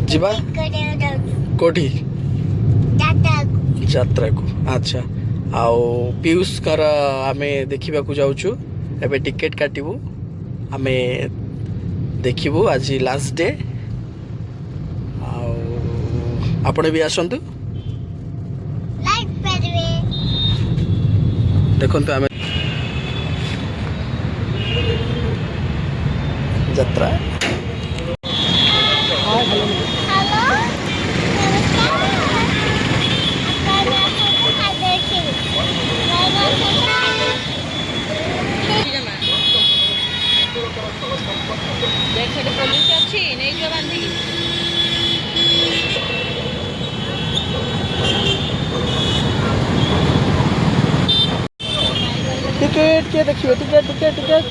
ଯିବା କୋଠି ଯାତ୍ରା को अच्छा आओ पीयूष कर आमे देखा जाऊँ एबे टिकेट काटबू आमे देखबू आज लास्ट डे आपण भी आसतु देखु आम यात्रा पुलिस अच्छी नहीं जो बांधी टिकेट के देखिए टिकेट टिकेट टिकेट